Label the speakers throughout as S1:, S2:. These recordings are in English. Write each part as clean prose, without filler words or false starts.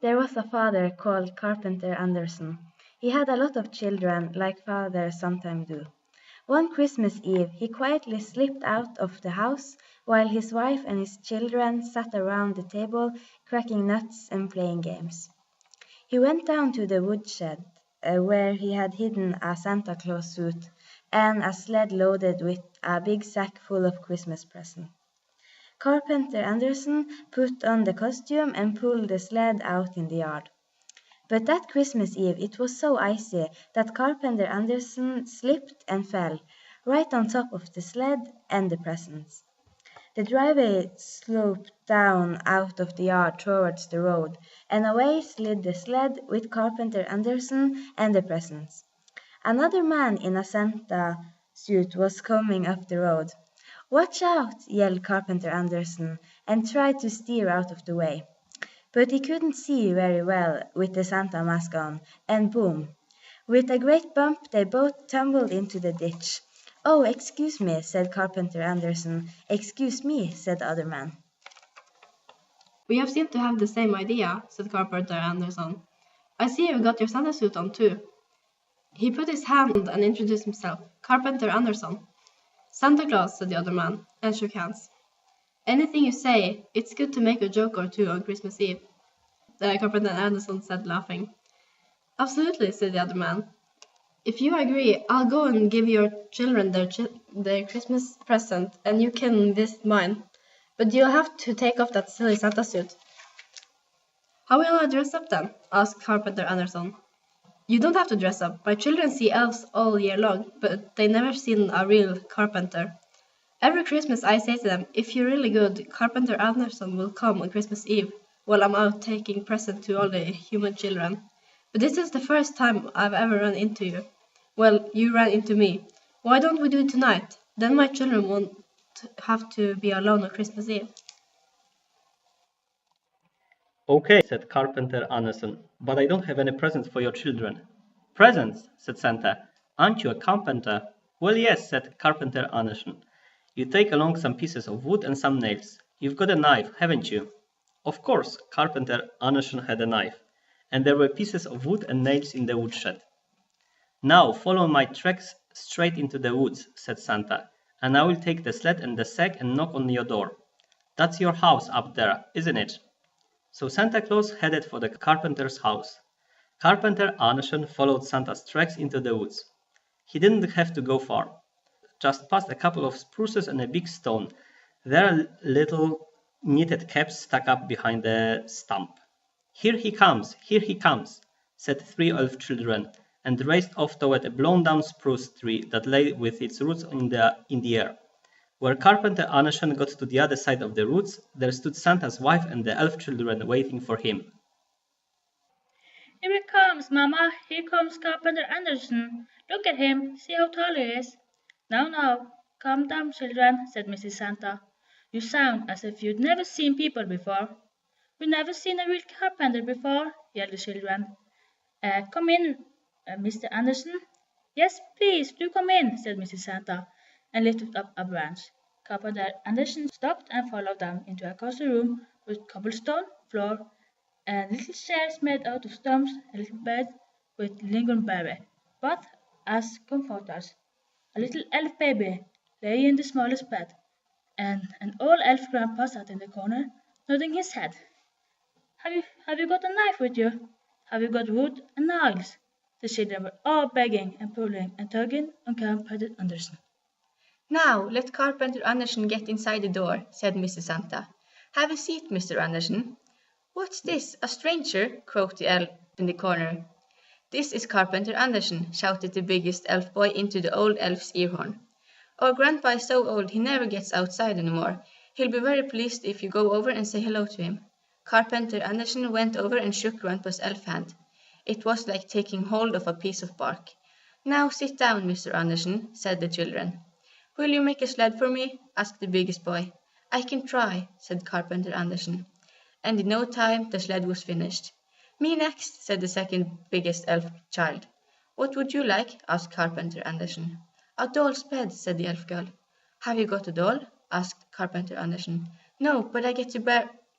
S1: there was a father called Carpenter Anderson. He had a lot of children, like fathers sometimes do. One Christmas Eve, he quietly slipped out of the house while his wife and his children sat around the table cracking nuts and playing games. He went down to the woodshed, where he had hidden a Santa Claus suit and a sled loaded with a big sack full of Christmas presents. Carpenter Anderson put on the costume and pulled the sled out in the yard. But that Christmas Eve it was so icy that Carpenter Anderson slipped and fell, right on top of the sled and the presents. The driveway sloped down out of the yard towards the road, and away slid the sled with Carpenter Anderson and the presents. Another man in a Santa suit was coming up the road. "Watch out!" yelled Carpenter Anderson, and tried to steer out of the way. But he couldn't see very well with the Santa mask on, and boom! With a great bump they both tumbled into the ditch. "Oh, excuse me," said Carpenter Anderson. "Excuse me," said the other man.
S2: "We have seemed to have the same idea," said Carpenter Anderson. "I see you've got your Santa suit on too." He put his hand and introduced himself. "Carpenter Anderson." "Santa Claus," said the other man, and shook hands. "Anything you say. It's good to make a joke or two on Christmas Eve," Carpenter Anderson said, laughing. "Absolutely," said the other man. "If you agree, I'll go and give your children their Christmas present, and you can visit mine. But you'll have to take off that silly Santa suit." "How will I dress up then?" asked Carpenter Anderson. "You don't have to dress up. My children see elves all year long, but they never seen a real carpenter. Every Christmas I say to them, if you're really good, Carpenter Anderson will come on Christmas Eve, while I'm out taking presents to all the human children. But this is the first time I've ever run into you. Well, you ran into me. Why don't we do it tonight? Then my children won't have to be alone on Christmas Eve."
S3: "Okay," said Carpenter Anderson, "but I don't have any presents for your children." "Presents?" said Santa. "Aren't you a carpenter?" "Well, yes," said Carpenter Anderson. "You take along some pieces of wood and some nails. You've got a knife, haven't you?" Of course, Carpenter Anderson had a knife, and there were pieces of wood and nails in the woodshed. "Now follow my tracks straight into the woods," said Santa, "and I will take the sled and the sack and knock on your door. That's your house up there, isn't it?" So Santa Claus headed for the carpenter's house. Carpenter Anderson followed Santa's tracks into the woods. He didn't have to go far, just past a couple of spruces and a big stone. There are little knitted caps stuck up behind the stump. Here he comes, said 3 elf children, and raced off toward a blown-down spruce tree that lay with its roots in the air. Where Carpenter Anderson got to the other side of the roots, there stood Santa's wife and the elf children waiting for him.
S4: "Here he comes, Mamma! Here comes Carpenter Anderson! Look at him! See how tall he is!" Now, calm down, children," said Mrs. Santa. "You sound as if you'd never seen people before." "We've never seen a real carpenter before," yelled the children. Come in, Mr. Anderson." "Yes, please, do come in," said Mrs. Santa, and lifted up a branch. Carpenter Anderson stopped and followed them into a cozy room with cobblestone floor and little chairs made out of stumps, a little bed with lingonberry bath as comforters. A little elf baby lay in the smallest bed, and an old elf grandpa sat in the corner, nodding his head. Have you got a knife with you? Have you got wood and nails?" The children were all begging and pulling and tugging on Carpenter Anderson.
S5: "Now let Carpenter Anderson get inside the door," said Mrs. Santa. "Have a seat, Mr. Anderson." "What's this? A stranger?" croaked the elf in the corner. "This is Carpenter Anderson," shouted the biggest elf boy into the old elf's ear horn. "Our grandpa is so old he never gets outside any more. He'll be very pleased if you go over and say hello to him." Carpenter Anderson went over and shook Grandpa's elf hand. It was like taking hold of a piece of bark. "Now sit down, Mr. Anderson," said the children. "Will you make a sled for me?" asked the biggest boy. "I can try," said Carpenter Anderson. And in no time the sled was finished. "Me next," said the second biggest elf child. "What would you like?" asked Carpenter Anderson. "A doll's bed," said the elf girl. "Have you got a doll?" asked Carpenter Anderson. "No, but I get to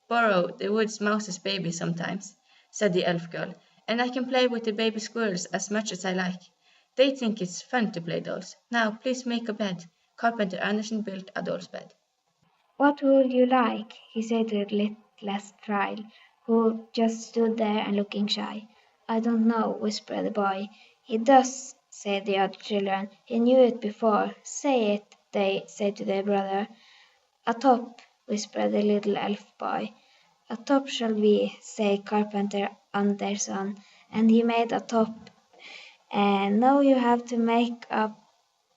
S5: borrow the woods mouse's baby sometimes," said the elf girl, "and I can play with the baby squirrels as much as I like. They think it's fun to play dolls. Now, please make a bed." Carpenter Anderson built a doll's bed.
S1: What would you like? He said to the littlest child, who just stood there and looking shy. I don't know, whispered the boy. He does, said the other children. He knew it before. Say it, they said to their brother. A top, whispered the little elf boy. A top shall be, said Carpenter Anderson, and he made a top. And now you have to make a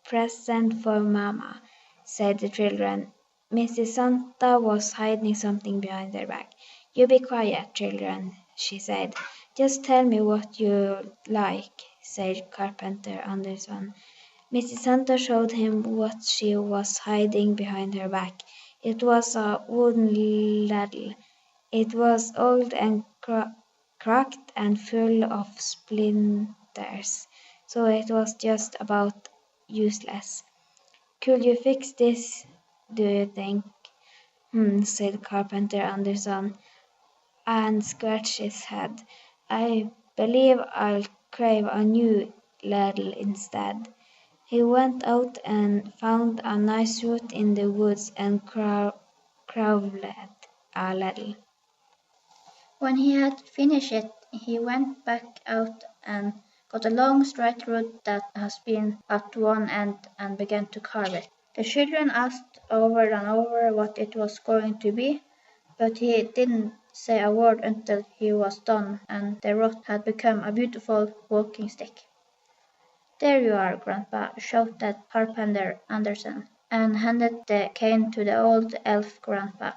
S1: present for Mamma, said the children. Mrs. Santa was hiding something behind their back. You be quiet, children, she said. Just tell me what you like, said Carpenter Anderson. Mrs. Santa showed him what she was hiding behind her back. It was a wooden ladle. It was old and cracked and full of splinters, so it was just about useless. Could you fix this, do you think? Said Carpenter Anderson, and scratched his head. I believe I'll crave a new ladle instead. He went out and found a nice root in the woods and carved a ladle.
S4: When he had finished it, he went back out and got a long straight root that has been at one end and began to carve it. The children asked over and over what it was going to be, but he didn't say a word until he was done and the root had become a beautiful walking stick. There you are, Grandpa, shouted Carpenter Anderson, and handed the cane to the old elf grandpa.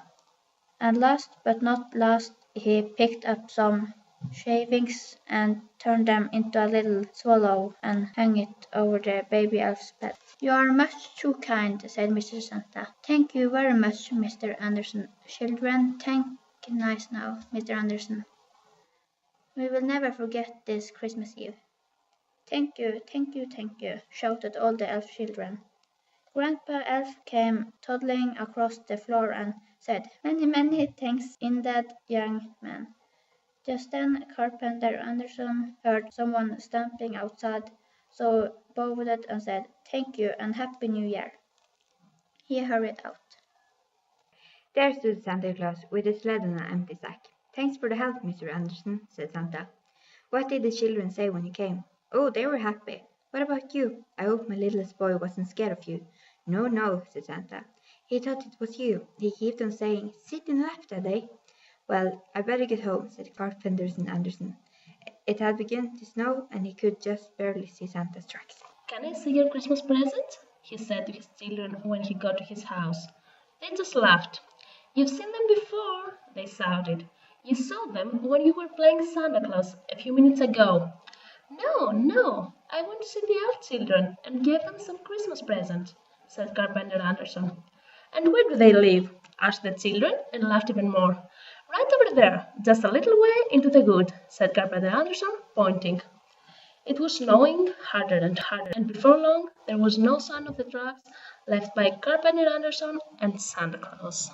S4: And last but not least, he picked up some shavings and turned them into a little swallow and hung it over the baby elf's bed. You are much too kind, said Mr. Santa. Thank you very much, Mr. Anderson. Children, think nice now, Mr. Anderson. We will never forget this Christmas Eve. Thank you, thank you, thank you, shouted all the elf children. Grandpa Elf came toddling across the floor and said, Many, many thanks indeed, young man. Just then Carpenter Anderson heard someone stamping outside, so bowed and said, Thank you and Happy New Year. He hurried out.
S1: There stood Santa Claus with a sled and an empty sack. Thanks for the help, Mr. Anderson, said Santa. What did the children say when you came? Oh, they were happy. What about you? I hope my littlest boy wasn't scared of you. No, no, said Santa. He thought it was you. He kept on saying, sit in the lap that day. Well, I better get home, said Carpenter Anderson. It had begun to snow, and he could just barely see Santa's tracks.
S6: Can I see your Christmas present? He said to his children when he got to his house. They just laughed. You've seen them before, they shouted. You saw them when you were playing Santa Claus a few minutes ago. No, I want to see the elf children and give them some Christmas present, said Carpenter Anderson. And where do they live? Asked the children and laughed even more. Right over there, just a little way into the wood, said Carpenter Anderson, pointing. It was snowing harder and harder, and before long there was no sign of the tracks left by Carpenter Anderson and Santa Claus.